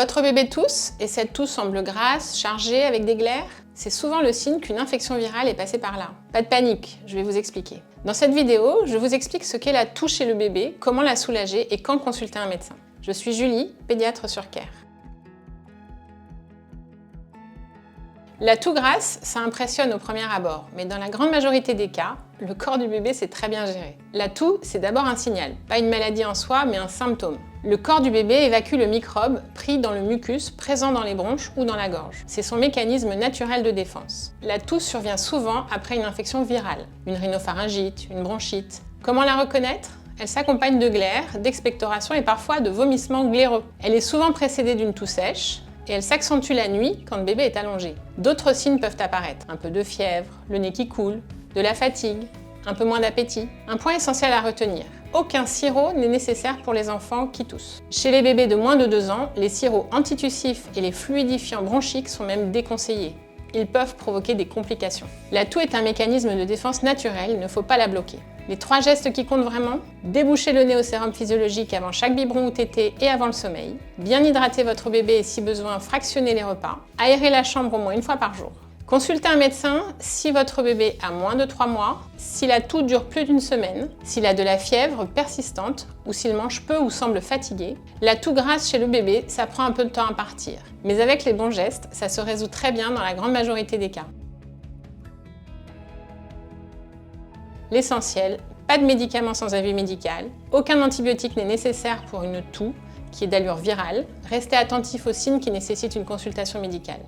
Votre bébé tousse et cette toux semble grasse, chargée, avec des glaires? C'est souvent le signe qu'une infection virale est passée par là. Pas de panique, je vais vous expliquer. Dans cette vidéo, je vous explique ce qu'est la toux chez le bébé, comment la soulager et quand consulter un médecin. Je suis Julie, pédiatre sur Care. La toux grasse, ça impressionne au premier abord, mais dans la grande majorité des cas, le corps du bébé sait très bien gérer. La toux, c'est d'abord un signal, pas une maladie en soi, mais un symptôme. Le corps du bébé évacue le microbe pris dans le mucus présent dans les bronches ou dans la gorge. C'est son mécanisme naturel de défense. La toux survient souvent après une infection virale, une rhinopharyngite, une bronchite. Comment la reconnaître ? Elle s'accompagne de glaires, d'expectoration et parfois de vomissements glaireux. Elle est souvent précédée d'une toux sèche, et elle s'accentue la nuit quand le bébé est allongé. D'autres signes peuvent apparaître, un peu de fièvre, le nez qui coule, de la fatigue, un peu moins d'appétit. Un point essentiel à retenir, aucun sirop n'est nécessaire pour les enfants qui toussent. Chez les bébés de moins de 2 ans, les sirops antitussifs et les fluidifiants bronchiques sont même déconseillés. Ils peuvent provoquer des complications. La toux est un mécanisme de défense naturel, il ne faut pas la bloquer. Les 3 gestes qui comptent vraiment: déboucher le nez au sérum physiologique avant chaque biberon ou tétée et avant le sommeil, bien hydrater votre bébé et si besoin fractionner les repas, aérer la chambre au moins 1 fois par jour. Consultez un médecin si votre bébé a moins de 3 mois, si la toux dure plus d'1 semaine, s'il a de la fièvre persistante ou s'il mange peu ou semble fatigué. La toux grasse chez le bébé, ça prend un peu de temps à partir, mais avec les bons gestes, ça se résout très bien dans la grande majorité des cas. L'essentiel, pas de médicaments sans avis médical, aucun antibiotique n'est nécessaire pour une toux qui est d'allure virale. Restez attentif aux signes qui nécessitent une consultation médicale.